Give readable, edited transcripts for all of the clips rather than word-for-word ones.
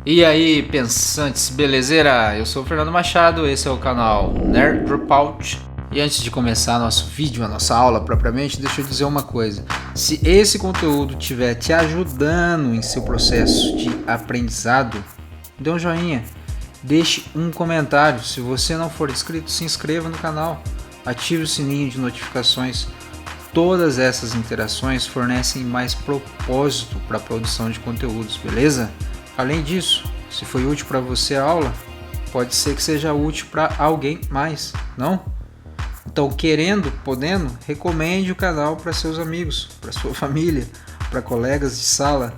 E aí, pensantes, belezeira? Eu sou o Fernando Machado, esse é o canal Nerd Dropout. E antes de começar nosso vídeo, a nossa aula propriamente, deixa eu dizer uma coisa. Se esse conteúdo estiver te ajudando em seu processo de aprendizado, dê um joinha, deixe um comentário. Se você não for inscrito, se inscreva no canal, ative o sininho de notificações. Todas essas interações fornecem mais propósito para a produção de conteúdos, beleza? Além disso, se foi útil para você a aula, pode ser que seja útil para alguém mais, não? Então, querendo, podendo, recomende o canal para seus amigos, para sua família, para colegas de sala,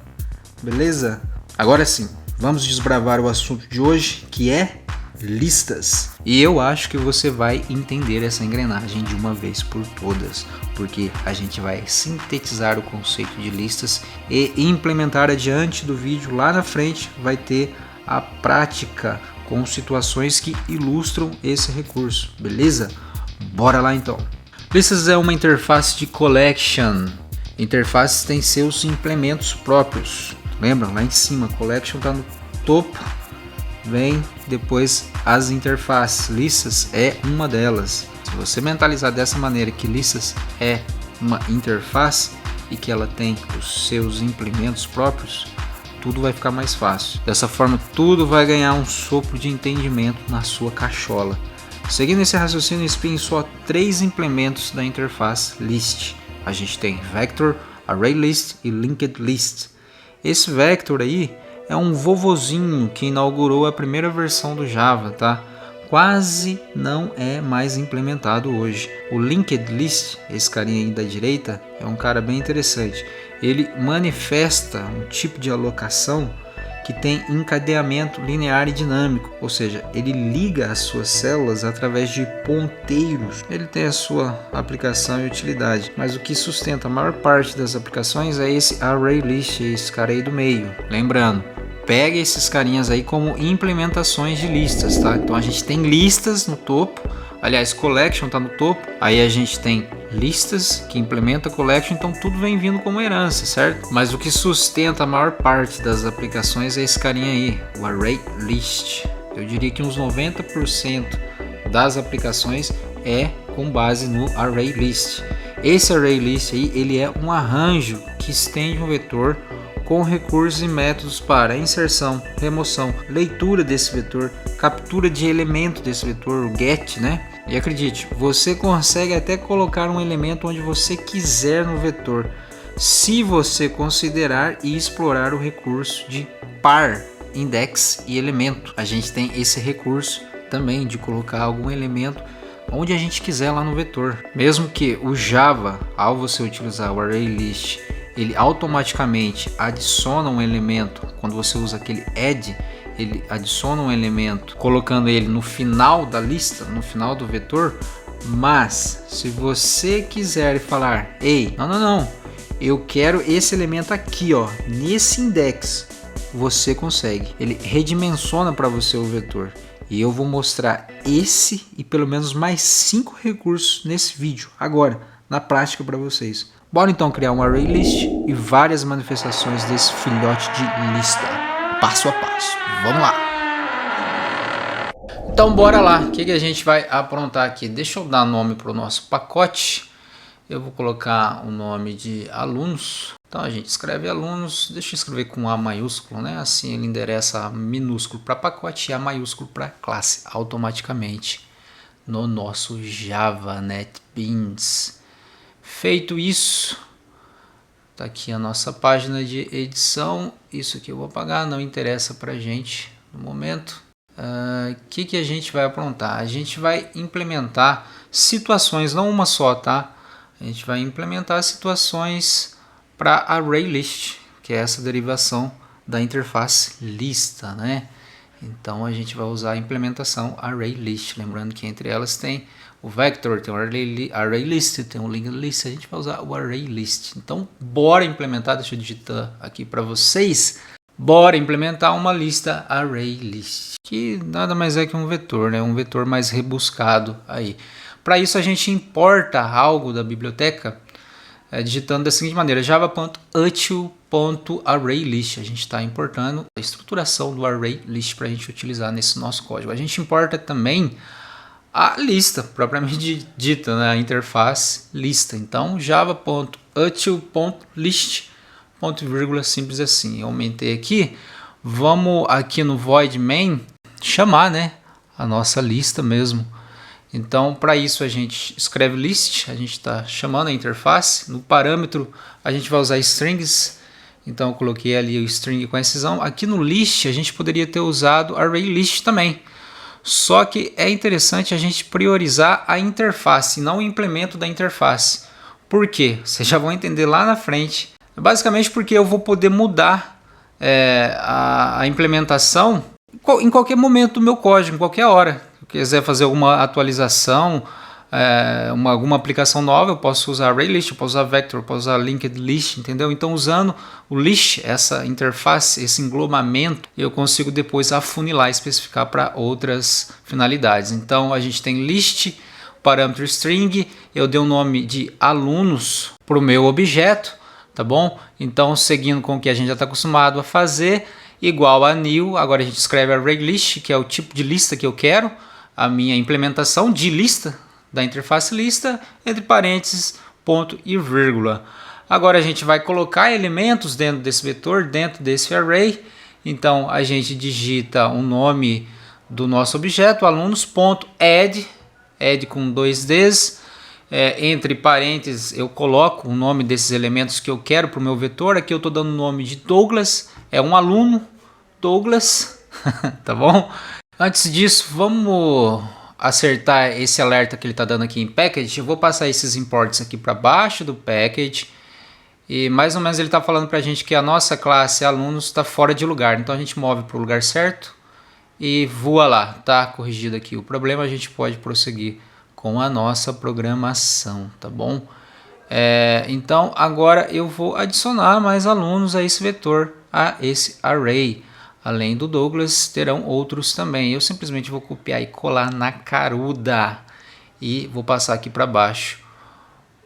beleza? Agora sim, vamos desbravar o assunto de hoje, que é listas. E eu acho que você vai entender essa engrenagem de uma vez por todas, porque a gente vai sintetizar o conceito de listas e implementar adiante do vídeo. Lá na frente vai ter a prática com situações que ilustram esse recurso, beleza? Bora lá então. Listas é uma interface de collection. Interfaces têm seus implementos próprios. Lembra? Lá em cima, collection está no topo. Vem depois as interfaces. Listas é uma delas. Se você mentalizar dessa maneira que listas é uma interface e que ela tem os seus implementos próprios, tudo vai ficar mais fácil. Dessa forma, tudo vai ganhar um sopro de entendimento na sua cachola. Seguindo esse raciocínio, espiem só 3 implementos da interface list. A gente tem vector, array list e linked list. Esse vector aí é um vovozinho que inaugurou a primeira versão do Java, tá? Quase não é mais implementado hoje. O linked list, esse carinha aí da direita, é um cara bem interessante. Ele manifesta um tipo de alocação que tem encadeamento linear e dinâmico, ou seja, ele liga as suas células através de ponteiros. Ele tem a sua aplicação e utilidade, mas o que sustenta a maior parte das aplicações é esse array list, esse cara aí do meio. Lembrando, pega esses carinhas aí como implementações de listas, tá? Então a gente tem listas no topo, aliás, collection está no topo, aí a gente tem listas que implementa collection, então tudo vem vindo como herança, certo? Mas o que sustenta a maior parte das aplicações é esse carinha aí, o array list. Eu diria que uns 90% das aplicações é com base no array list. Esse array list aí, ele é um arranjo que estende um vetor com recursos e métodos para inserção, remoção, leitura desse vetor, captura de elemento desse vetor, o get, né? E acredite, você consegue até colocar um elemento onde você quiser no vetor, se você considerar e explorar o recurso de par, index e elemento. A gente tem esse recurso também de colocar algum elemento onde a gente quiser lá no vetor. Mesmo que o Java, ao você utilizar o array list, ele automaticamente adiciona um elemento. Quando você usa aquele add, ele adiciona um elemento colocando ele no final da lista, no final do vetor. Mas se você quiser falar, ei, não, eu quero esse elemento aqui, ó, nesse index, você consegue. Ele redimensiona para você o vetor. E eu vou mostrar esse e pelo menos mais 5 recursos nesse vídeo, agora, na prática para vocês. Bora então criar um array list e várias manifestações desse filhote de lista, passo a passo. Vamos lá! Então bora lá, o que a gente vai aprontar aqui? Deixa eu dar nome para o nosso pacote. Eu vou colocar o nome de alunos. Então a gente escreve alunos, deixa eu escrever com A maiúsculo, né? Assim ele endereça A minúsculo para pacote e A maiúsculo para classe automaticamente no nosso Java NetBeans. Feito isso, tá aqui a nossa página de edição. Isso aqui eu vou apagar, não interessa pra gente no momento. Que a gente vai aprontar? A gente vai implementar situações, não uma só, tá? A gente vai implementar situações para array list, que é essa derivação da interface lista, né? Então a gente vai usar a implementação array list, lembrando que entre elas tem o vector, tem o array list, tem o linked list, a gente vai usar o array list. Então bora implementar, deixa eu digitar aqui para vocês, bora implementar uma lista array list, que nada mais é que um vetor, né? Um vetor mais rebuscado aí. Para isso a gente importa algo da biblioteca digitando da seguinte maneira: java.util.ArrayList. A gente está importando a estruturação do ArrayList para a gente utilizar nesse nosso código. A gente importa também a lista propriamente dita, né? A interface lista. Então, java.util.list, ponto e vírgula, simples assim. Eu aumentei aqui. Vamos aqui no void main chamar, né, a nossa lista mesmo. Então, para isso a gente escreve list, a gente está chamando a interface. No parâmetro a gente vai usar strings, então eu coloquei ali o string com excisão. Aqui no list a gente poderia ter usado ArrayList também, só que é interessante a gente priorizar a interface, não o implemento da interface. Por quê? Vocês já vão entender lá na frente. Basicamente porque eu vou poder mudar a implementação em qualquer momento do meu código, em qualquer hora. Se eu quiser fazer alguma atualização, alguma aplicação nova, eu posso usar ArrayList, eu posso usar Vector, eu posso usar Linked List, entendeu? Então, usando o list, essa interface, esse englobamento, eu consigo depois afunilar, especificar para outras finalidades. Então, a gente tem list, parâmetro string, eu dei um nome de alunos para o meu objeto, tá bom? Então, seguindo com o que a gente já está acostumado a fazer, igual a new, agora a gente escreve ArrayList, que é o tipo de lista que eu quero, a minha implementação de lista da interface lista, entre parênteses, ponto e vírgula. Agora a gente vai colocar elementos dentro desse vetor, dentro desse array. Então a gente digita o nome do nosso objeto, alunos.add, add com 2 Ds, entre parênteses eu coloco o nome desses elementos que eu quero para o meu vetor. Aqui eu estou dando o nome de Douglas, é um aluno, Douglas, tá bom? Antes disso, vamos acertar esse alerta que ele está dando aqui em package. Eu vou passar esses imports aqui para baixo do package. E mais ou menos ele está falando para a gente que a nossa classe alunos está fora de lugar. Então a gente move para o lugar certo e voa lá. Tá corrigido aqui o problema, a gente pode prosseguir com a nossa programação, tá bom? Então agora eu vou adicionar mais alunos a esse vetor, a esse array. Além do Douglas, terão outros também. Eu simplesmente vou copiar e colar na caruda e vou passar aqui para baixo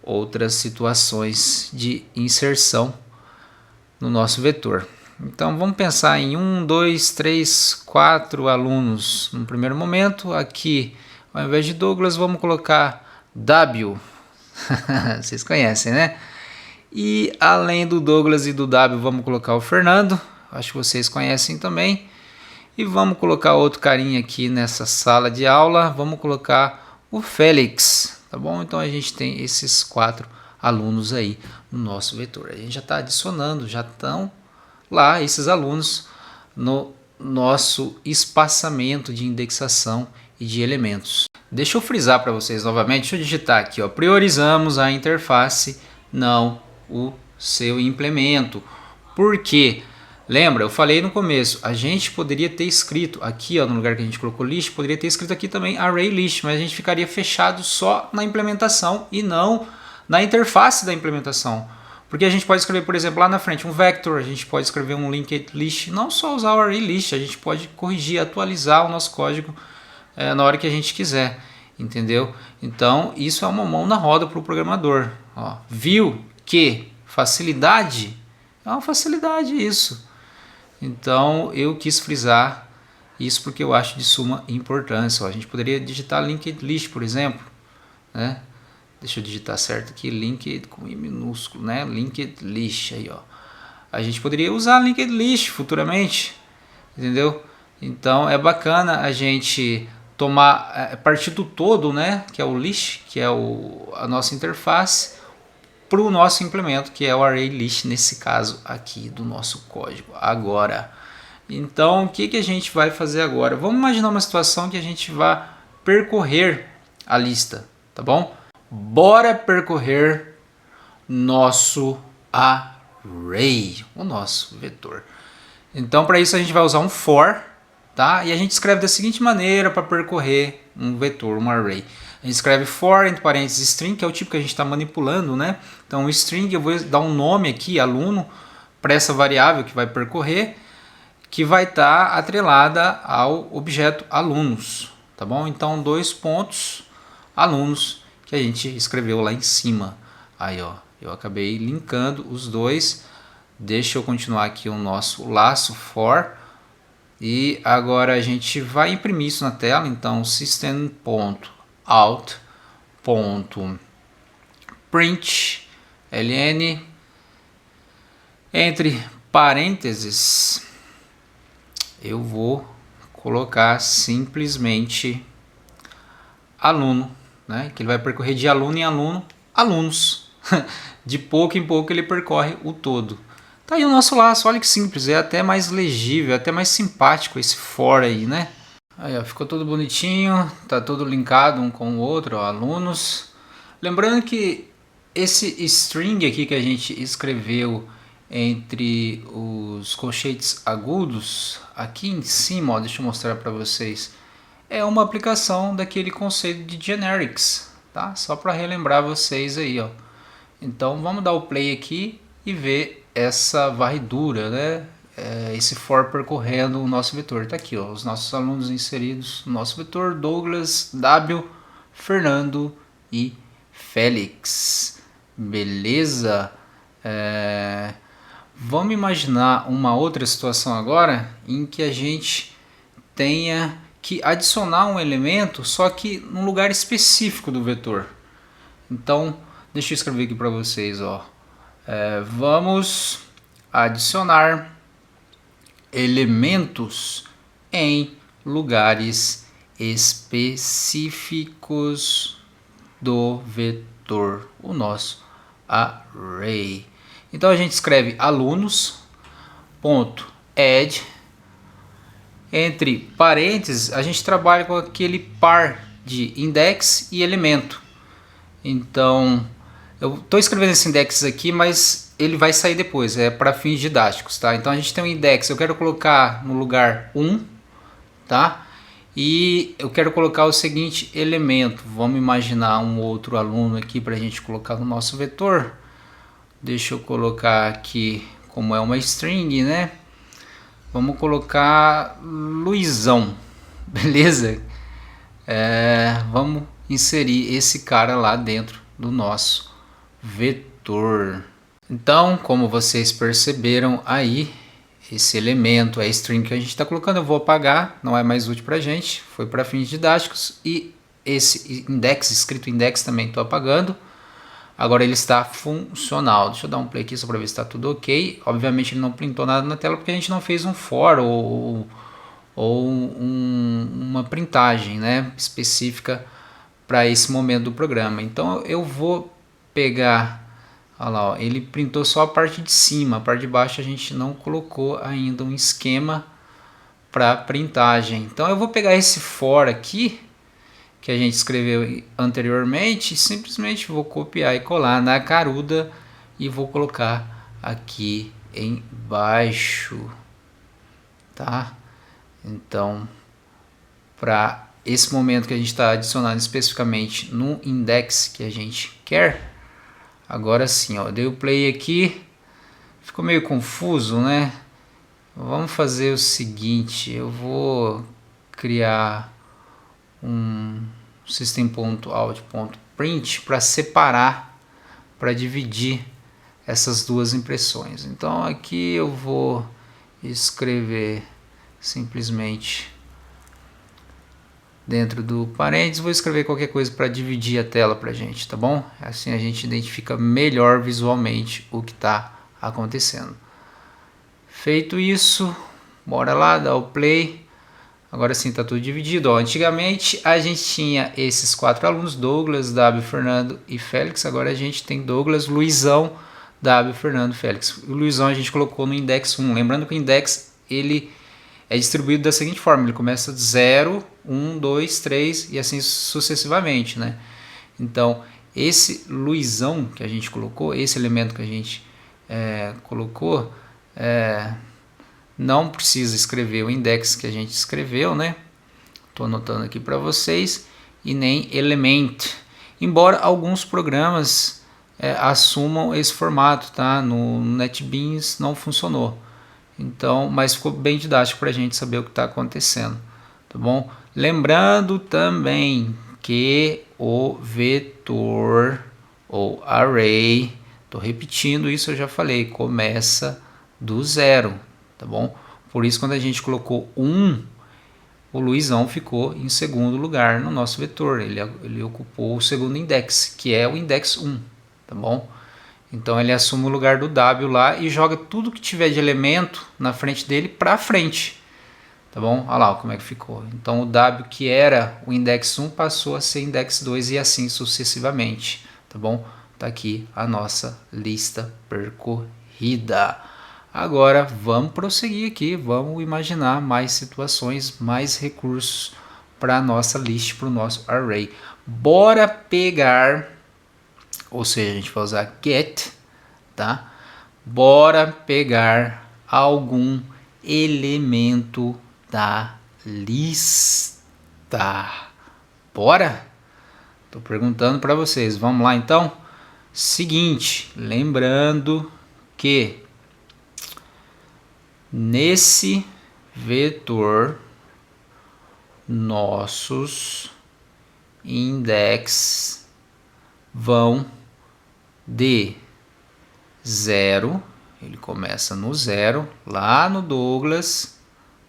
outras situações de inserção no nosso vetor. Então vamos pensar em 1, 2, 3, 4 alunos no primeiro momento. Aqui, ao invés de Douglas, vamos colocar W. Vocês conhecem, né? E além do Douglas e do W, vamos colocar o Fernando. Acho que vocês conhecem também. E vamos colocar outro carinha aqui nessa sala de aula. Vamos colocar o Félix, tá bom? Então a gente tem esses 4 alunos aí no nosso vetor. A gente já está adicionando, já estão lá esses alunos no nosso espaçamento de indexação e de elementos. Deixa eu frisar para vocês novamente. Deixa eu digitar aqui, ó. Priorizamos a interface, não o seu implemento. Por quê? Lembra, eu falei no começo, a gente poderia ter escrito aqui, ó, no lugar que a gente colocou list, poderia ter escrito aqui também ArrayList, mas a gente ficaria fechado só na implementação e não na interface da implementação. Porque a gente pode escrever, por exemplo, lá na frente um vector, a gente pode escrever um linked list, não só usar o ArrayList, a gente pode corrigir, atualizar o nosso código na hora que a gente quiser, entendeu? Então isso é uma mão na roda para o programador. Ó, viu que facilidade? É uma facilidade isso. Então eu quis frisar isso porque eu acho de suma importância. Ó, a gente poderia digitar linked list, por exemplo, né? Deixa eu digitar certo aqui, linked com I minúsculo, né? Linked list aí, ó. A gente poderia usar linked list futuramente, entendeu? Então é bacana a gente tomar partir do todo, né? Que é o list, que é a nossa interface, para o nosso implemento, que é o ArrayList, nesse caso aqui do nosso código. Agora, então o que a gente vai fazer agora? Vamos imaginar uma situação que a gente vai percorrer a lista, tá bom? Bora percorrer nosso array, o nosso vetor. Então para isso a gente vai usar um for, tá? E a gente escreve da seguinte maneira para percorrer um vetor, um array. A gente escreve for, entre parênteses, string, que é o tipo que a gente está manipulando, né? Então, o string, eu vou dar um nome aqui, aluno, para essa variável que vai percorrer, que vai estar atrelada ao objeto alunos, tá bom? Então, 2 pontos, alunos, que a gente escreveu lá em cima. Aí, ó, Eu acabei linkando os dois. Deixa eu continuar aqui o nosso laço for. E agora a gente vai imprimir isso na tela. Então system.out.print ln entre parênteses eu vou colocar simplesmente aluno, né? Que ele vai percorrer de aluno em aluno, alunos. De pouco em pouco ele percorre o todo. Tá aí o nosso laço, olha que simples, é até mais legível, até mais simpático esse for aí, né? Aí, ó, ficou tudo bonitinho, tá tudo linkado um com o outro, ó, alunos. Lembrando que esse string aqui que a gente escreveu entre os colchetes agudos, aqui em cima, ó, deixa eu mostrar para vocês, é uma aplicação daquele conceito de generics, tá? Só para relembrar vocês aí, ó. Então vamos dar o play aqui e ver essa varredura, né? Esse for percorrendo o nosso vetor. Tá aqui, ó, os nossos alunos inseridos no nosso vetor: Douglas, W, Fernando e Félix. Beleza? Vamos imaginar uma outra situação agora em que a gente tenha que adicionar um elemento, só que num lugar específico do vetor. Então, deixa eu escrever aqui para vocês, ó. Vamos adicionar elementos em lugares específicos do vetor, o nosso array. Então a gente escreve alunos, ponto add, entre parênteses a gente trabalha com aquele par de index e elemento. Então eu estou escrevendo esse index aqui, mas ele vai sair depois, é para fins didáticos, tá? Então a gente tem um index, eu quero colocar no lugar 1, tá? E eu quero colocar o seguinte elemento. Vamos imaginar um outro aluno aqui para a gente colocar no nosso vetor. Deixa eu colocar aqui, como é uma string, né? Vamos colocar Luizão, beleza? Vamos inserir esse cara lá dentro do nosso vetor. Então, como vocês perceberam aí, esse elemento, a string que a gente está colocando, eu vou apagar, não é mais útil para a gente, foi para fins didáticos. E esse index, escrito index, também estou apagando. Agora ele está funcional. Deixa eu dar um play aqui só para ver se está tudo ok. Obviamente ele não printou nada na tela porque a gente não fez um for ou uma printagem, né, específica para esse momento do programa. Então eu vou pegar, olha lá, ó, ele printou só a parte de cima, a parte de baixo a gente não colocou ainda um esquema para printagem. Então eu vou pegar esse for aqui que a gente escreveu anteriormente, simplesmente vou copiar e colar na caruda e vou colocar aqui embaixo, tá? Então, para esse momento que a gente está adicionando especificamente no index que a gente quer, agora sim, ó, dei o play aqui, ficou meio confuso, né? Vamos fazer o seguinte, eu vou criar um system.out.print para separar, para dividir essas duas impressões. Então aqui eu vou escrever simplesmente dentro do parênteses, vou escrever qualquer coisa para dividir a tela para a gente, tá bom? Assim a gente identifica melhor visualmente o que está acontecendo. Feito isso, bora lá, dar o play. Agora sim está tudo dividido. Ó, antigamente a gente tinha esses 4 alunos, Douglas, W, Fernando e Félix. Agora a gente tem Douglas, Luizão, W, Fernando, Félix. O Luizão a gente colocou no index 1. Lembrando que o index ele é distribuído da seguinte forma. Ele começa de 0, 1, 2, 3 e assim sucessivamente, né? Então esse Luizão que a gente colocou, esse elemento que a gente colocou, não precisa escrever o index que a gente escreveu, né? Estou anotando aqui para vocês, e nem element. Embora alguns programas assumam esse formato, tá? No NetBeans não funcionou. Então, mas ficou bem didático para a gente saber o que está acontecendo, tá bom? Lembrando também que o vetor ou array Tô repetindo isso, eu já falei, começa do zero, tá bom? Por isso, quando a gente colocou 1, o Luizão ficou em segundo lugar no nosso vetor. Ele ocupou o segundo index, que é o index 1, tá bom? Então ele assume o lugar do W lá e joga tudo que tiver de elemento na frente dele para frente, tá bom? Olha lá como é que ficou. Então o W, que era o index 1, passou a ser index 2 e assim sucessivamente, tá bom? Tá aqui a nossa lista percorrida. Agora vamos prosseguir aqui, vamos imaginar mais situações, mais recursos para a nossa list, para o nosso array. Bora pegar, ou seja, a gente vai usar get, tá? Bora pegar algum elemento da lista. Bora? Tô perguntando para vocês. Vamos lá então? Seguinte, lembrando que nesse vetor nossos index vão de 0, ele começa no 0, lá no Douglas,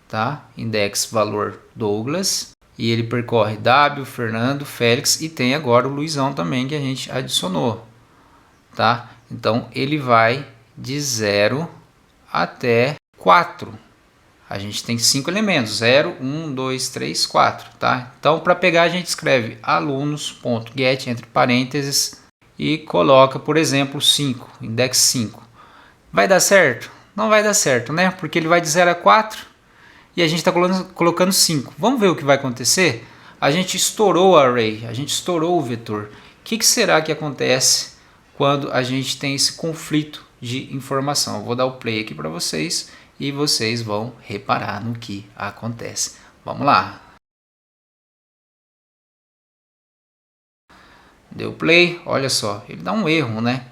tá? Index valor Douglas, e ele percorre W, Fernando, Félix e tem agora o Luizão também que a gente adicionou, tá? Então ele vai de 0 até 4. A gente tem 5 elementos, 0, 1, 2, 3, 4, tá? Então para pegar a gente escreve alunos.get entre parênteses e coloca, por exemplo, 5, index 5. Vai dar certo? Não vai dar certo, né? Porque ele vai de 0 a 4 e a gente está colocando 5. Vamos ver o que vai acontecer? A gente estourou o array, a gente estourou o vetor. O que será que acontece quando a gente tem esse conflito de informação? Eu vou dar o play aqui para vocês e vocês vão reparar no que acontece. Vamos lá. Deu play, olha só, ele dá um erro, né?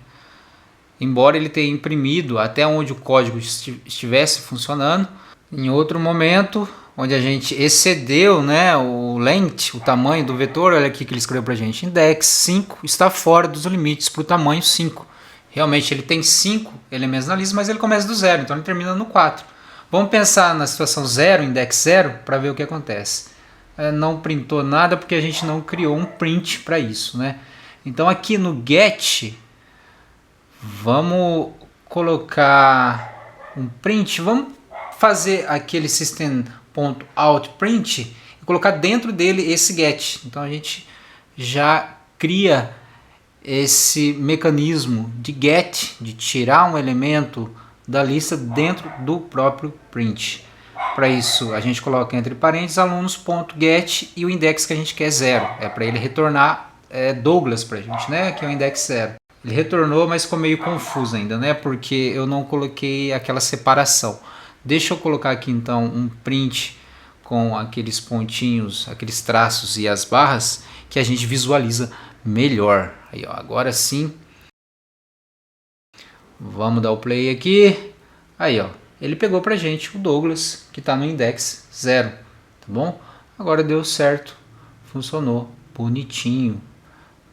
Embora ele tenha imprimido até onde o código estivesse funcionando, em outro momento, onde a gente excedeu, né, o length, o tamanho do vetor, olha aqui que ele escreveu para a gente, index 5 está fora dos limites para o tamanho 5. Realmente ele tem 5 elementos na lista, mas ele começa do 0, então ele termina no 4. Vamos pensar na situação 0, index 0, para ver o que acontece. Não printou nada porque a gente não criou um print para isso, né? Então aqui no get, vamos colocar um print, vamos fazer aquele system.out.print e colocar dentro dele esse get. Então a gente já cria esse mecanismo de get, de tirar um elemento da lista dentro do próprio print. Para isso a gente coloca entre parênteses alunos.get e o index que a gente quer 0. É para ele retornar Douglas para a gente, né? Que é o index 0. Ele retornou, mas ficou meio confuso ainda, né? Porque eu não coloquei aquela separação. Deixa eu colocar aqui então um print com aqueles pontinhos, aqueles traços e as barras que a gente visualiza melhor. Aí, ó, agora sim. Vamos dar o play aqui. Aí, ó, ele pegou pra gente o Douglas, que está no index 0, tá bom? Agora deu certo, funcionou bonitinho.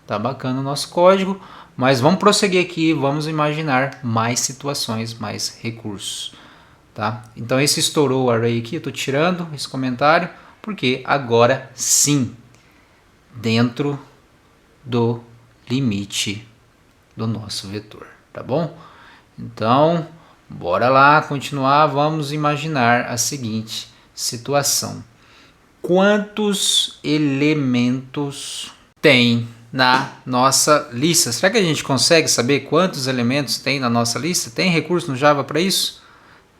Tá bacana o nosso código, mas vamos prosseguir aqui, vamos imaginar mais situações, mais recursos, tá? Então esse estourou o array aqui, eu tô tirando esse comentário, porque agora sim, dentro do limite do nosso vetor, tá bom? Então, bora lá continuar, vamos imaginar a seguinte situação. Quantos elementos tem na nossa lista? Será que a gente consegue saber quantos elementos tem na nossa lista? Tem recurso no Java para isso?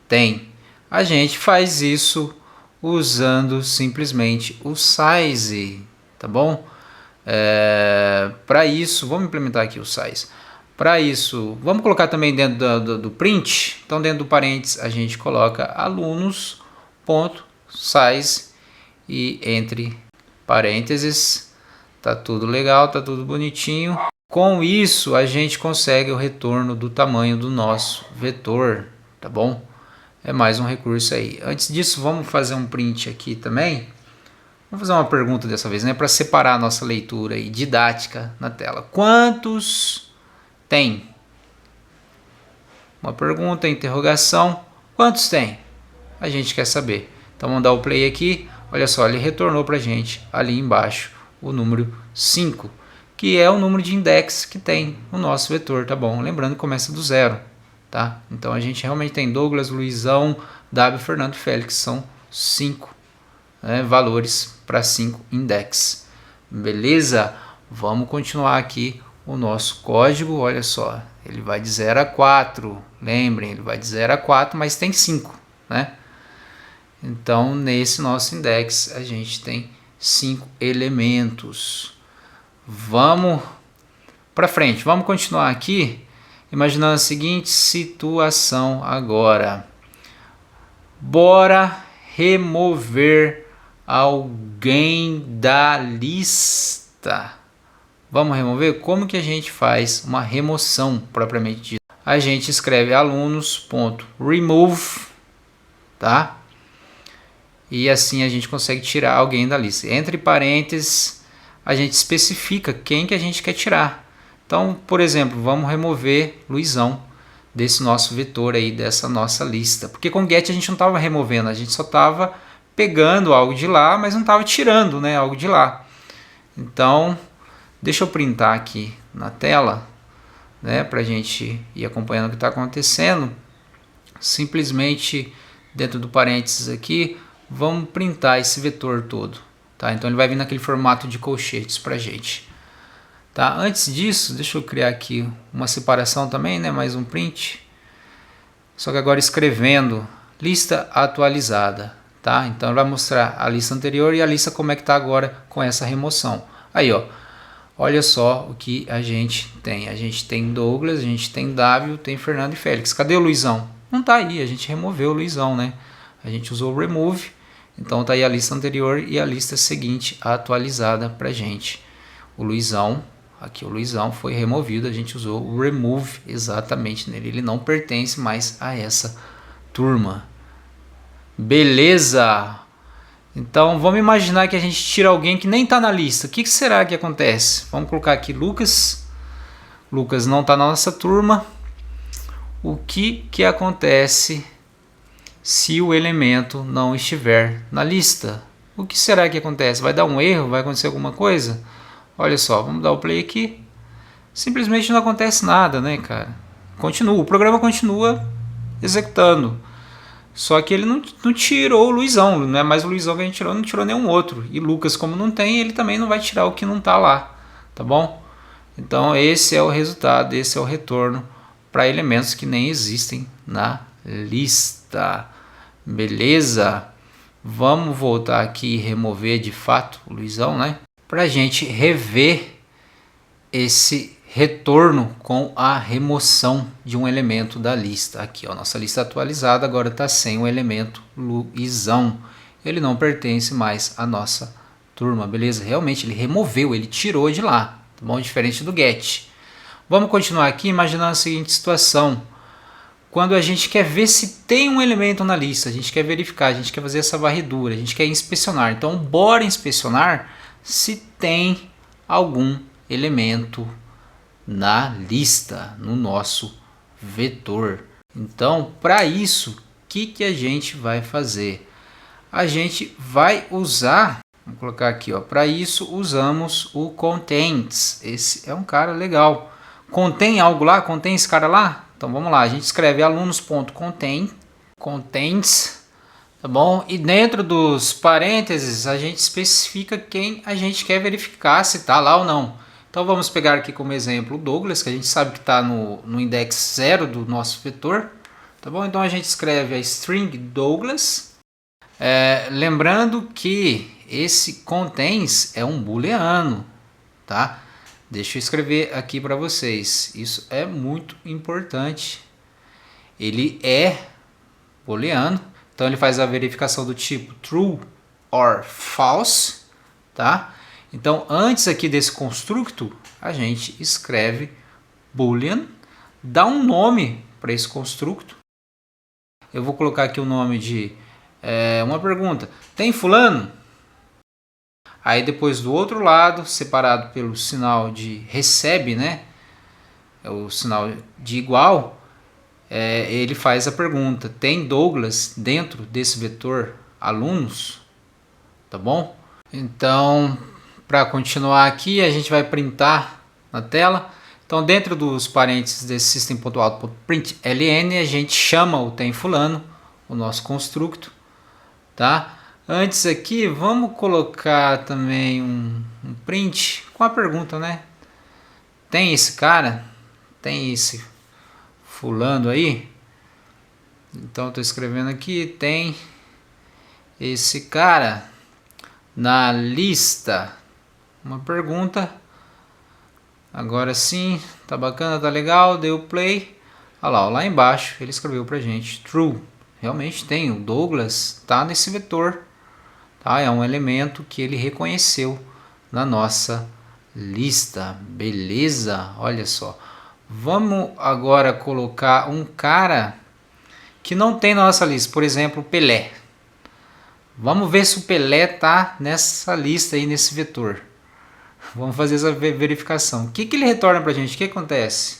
Tem. A gente faz isso usando simplesmente o size, tá bom? Para isso, vamos implementar aqui o size. Para isso, vamos colocar também dentro do print. Então, dentro do parênteses, a gente coloca alunos.size e entre parênteses, tá tudo legal, tá tudo bonitinho. Com isso, a gente consegue o retorno do tamanho do nosso vetor, tá bom? É mais um recurso aí. Antes disso, vamos fazer um print aqui também. Vamos fazer uma pergunta dessa vez, né? Para separar a nossa leitura aí, didática na tela. Quantos tem uma pergunta, interrogação. Quantos tem? A gente quer saber. Então vamos dar o play aqui. Olha só, ele retornou para a gente ali embaixo o número 5, que é o número de index que tem no nosso vetor, tá bom? Lembrando que começa do 0, tá? Então a gente realmente tem Douglas, Luizão, W, Fernando, Félix, são 5 valores para 5 index. Beleza? Vamos continuar aqui o nosso código. Olha só, ele vai de 0 a 4. Lembrem, ele vai de 0 a 4, mas tem 5, né? Então, nesse nosso index, a gente tem 5 elementos. Vamos para frente, vamos continuar aqui, imaginando a seguinte situação agora. Bora remover alguém da lista. Vamos remover? Como que a gente faz uma remoção propriamente dita? A gente escreve alunos.remove, tá? E assim a gente consegue tirar alguém da lista. Entre parênteses, a gente especifica quem que a gente quer tirar. Então, por exemplo, vamos remover Luizão desse nosso vetor aí, dessa nossa lista. Porque com get a gente não estava removendo, a gente só estava pegando algo de lá, mas não estava tirando, né, algo de lá. Então, deixa eu printar aqui na tela, né, para a gente ir acompanhando o que está acontecendo. Simplesmente, dentro do parênteses aqui, vamos printar esse vetor todo, tá? Então ele vai vir naquele formato de colchetes para a gente, tá? Antes disso, deixa eu criar aqui uma separação também, né? Mais um print, só que agora escrevendo lista atualizada, tá? Então ele vai mostrar a lista anterior e a lista como é que tá agora com essa remoção. Aí, ó, olha só o que a gente tem. A gente tem Douglas, a gente tem W, tem Fernando e Félix. Cadê o Luizão? Não tá aí, a gente removeu o Luizão, né? A gente usou o remove. Então tá aí a lista anterior e a lista seguinte atualizada pra gente. O Luizão, aqui o Luizão foi removido, a gente usou o remove exatamente nele. Ele não pertence mais a essa turma. Beleza? Então vamos imaginar que a gente tira alguém que nem tá na lista. O que será que acontece? Vamos colocar aqui Lucas. Lucas não tá na nossa turma. O que acontece se o elemento não estiver na lista? O que será que acontece? Vai dar um erro? Vai acontecer alguma coisa? Olha só, vamos dar o play aqui. Simplesmente não acontece nada, né, cara? Continua, o programa continua executando. Só que ele não tirou o Luizão, não é mais o Luizão que a gente tirou, não tirou nenhum outro. E Lucas, como não tem, ele também não vai tirar o que não está lá, tá bom? Então esse é o resultado, esse é o retorno para elementos que nem existem na lista. Beleza? Vamos voltar aqui e remover de fato o Luizão, né? Para a gente rever esse retorno com a remoção de um elemento da lista. Aqui, ó, nossa lista atualizada agora está sem o elemento Luizão. Ele não pertence mais à nossa turma, beleza? Realmente ele removeu, ele tirou de lá, tá bom? Diferente do get. Vamos continuar aqui imaginando a seguinte situação. Quando a gente quer ver se tem um elemento na lista, a gente quer verificar, a gente quer fazer essa varredura, a gente quer inspecionar. Então, bora inspecionar se tem algum elemento na lista, no nosso vetor. Então, para isso, o que a gente vai fazer? A gente vai usar, vamos colocar aqui, ó, para isso usamos o contains. Esse é um cara legal. Contém algo lá? Contém esse cara lá? Então vamos lá, a gente escreve alunos.contain, contains, tá bom? E dentro dos parênteses a gente especifica quem a gente quer verificar se está lá ou não. Então vamos pegar aqui como exemplo o Douglas, que a gente sabe que está no index 0 do nosso vetor, tá bom? Então a gente escreve a string Douglas, lembrando que esse contains é um booleano, tá? Deixa eu escrever aqui para vocês, isso é muito importante. Ele é booleano, então ele faz a verificação do tipo true or false, tá? Então antes aqui desse construto, a gente escreve boolean, dá um nome para esse construto. Eu vou colocar aqui o nome de uma pergunta, tem fulano? Aí depois do outro lado, separado pelo sinal de recebe, né? É o sinal de igual. ele faz a pergunta: tem Douglas dentro desse vetor alunos? Tá bom? Então, para continuar aqui, a gente vai printar na tela. Então, dentro dos parênteses desse system.out.println, a gente chama o tem fulano, o nosso construto, tá? Antes aqui, vamos colocar também um print com a pergunta, né? Tem esse cara? Tem esse fulano aí? Então, estou escrevendo aqui, tem esse cara na lista. Uma pergunta. Agora sim, tá bacana, tá legal, deu play. Olha lá, ó, lá embaixo ele escreveu pra gente true. Realmente tem, o Douglas tá nesse vetor, tá? É um elemento que ele reconheceu na nossa lista. Beleza? Olha só. Vamos agora colocar um cara que não tem na nossa lista, por exemplo, Pelé. Vamos ver se o Pelé tá nessa lista aí, nesse vetor. Vamos fazer essa verificação. O que ele retorna para a gente? O que acontece?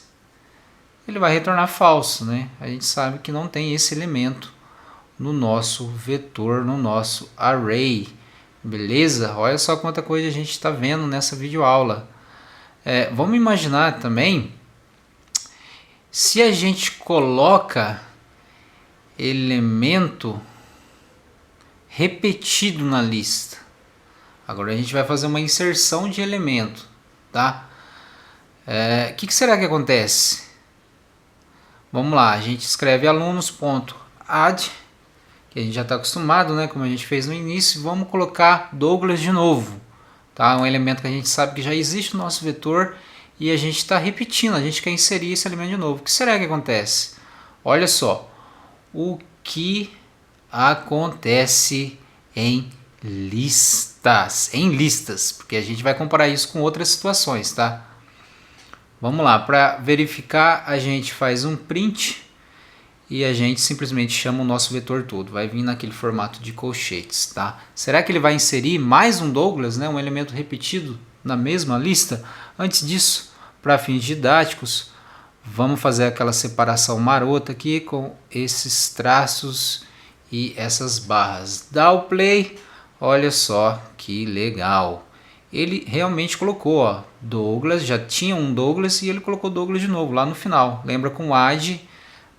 Ele vai retornar falso, né? A gente sabe que não tem esse elemento no nosso vetor, no nosso array. Beleza? Olha só quanta coisa a gente está vendo nessa videoaula. Vamos imaginar também se a gente coloca elemento repetido na lista. Agora a gente vai fazer uma inserção de elemento, tá? Que será que acontece? Vamos lá, a gente escreve alunos.add, que a gente já está acostumado, né? Como a gente fez no início. Vamos colocar Douglas de novo, tá? Um elemento que a gente sabe que já existe no nosso vetor e a gente está repetindo, a gente quer inserir esse elemento de novo. O que será que acontece? Olha só, o que acontece em listas, porque a gente vai comparar isso com outras situações, tá? Vamos lá, para verificar a gente faz um print e a gente simplesmente chama o nosso vetor todo, vai vir naquele formato de colchetes, tá? Será que ele vai inserir mais um Douglas, né, um elemento repetido na mesma lista? Antes disso, para fins didáticos, vamos fazer aquela separação marota aqui com esses traços e essas barras. Dá o play. Olha só que legal. Ele realmente colocou, ó, Douglas, já tinha um Douglas e ele colocou Douglas de novo lá no final. Lembra com o add,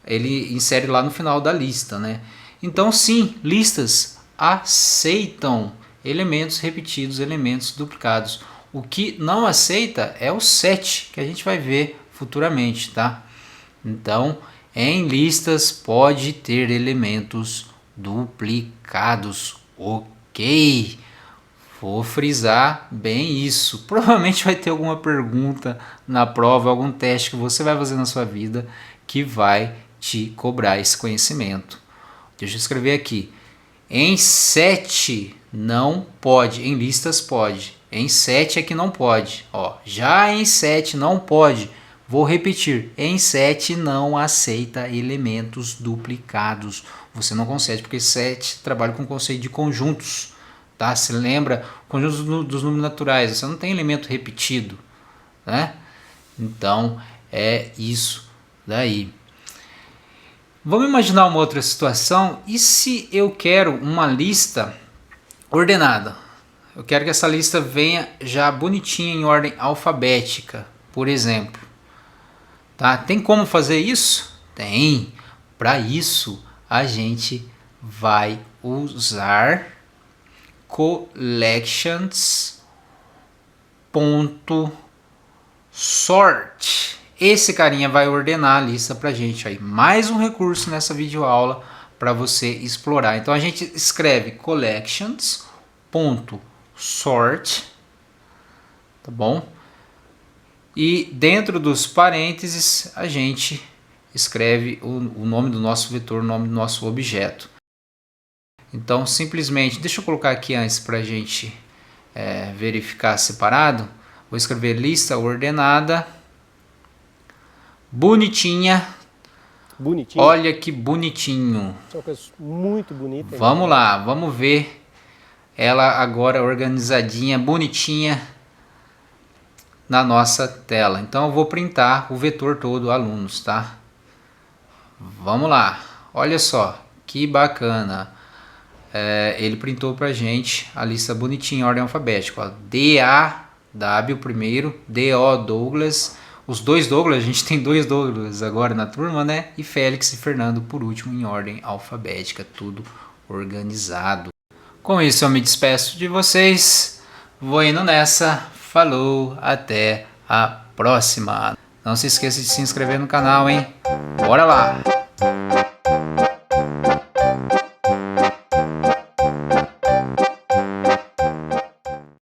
ele insere lá no final da lista, né? Então sim, listas aceitam elementos repetidos, elementos duplicados. O que não aceita é o set, que a gente vai ver futuramente, tá? Então, em listas pode ter elementos duplicados, ok? Vou frisar bem isso. Provavelmente vai ter alguma pergunta na prova, algum teste que você vai fazer na sua vida que vai te cobrar esse conhecimento. Deixa eu escrever aqui. Em set não pode, em listas pode. Em set é que não pode. Ó, já em set não pode. Vou repetir, em set não aceita elementos duplicados. Você não consegue, porque set trabalha com o conceito de conjuntos. Tá? Se lembra, conjuntos dos números naturais, você não tem elemento repetido, né? Então, é isso daí. Vamos imaginar uma outra situação. E se eu quero uma lista ordenada? Eu quero que essa lista venha já bonitinha em ordem alfabética, por exemplo. Tá? Tem como fazer isso? Tem. Para isso, a gente vai usar collections.sort. Esse carinha vai ordenar a lista para a gente. Aí, mais um recurso nessa videoaula para você explorar. Então, a gente escreve collections.sort, tá bom? E dentro dos parênteses a gente escreve o nome do nosso vetor, o nome do nosso objeto. Então simplesmente, deixa eu colocar aqui antes para a gente verificar separado. Vou escrever lista ordenada, bonitinha. Bonitinho. Olha que bonitinho. É uma coisa muito bonita. Vamos lá, vamos ver ela agora organizadinha, bonitinha na nossa tela. Então eu vou printar o vetor todo alunos, tá? Vamos lá, olha só, que bacana. Ele printou pra gente a lista bonitinha em ordem alfabética, ó. D-A-W primeiro, D-O Douglas, os dois Douglas, a gente tem dois Douglas agora na turma, né? E Félix e Fernando por último em ordem alfabética, tudo organizado. Com isso eu me despeço de vocês, vou indo nessa, falou, até a próxima. Não se esqueça de se inscrever no canal, hein? Bora lá!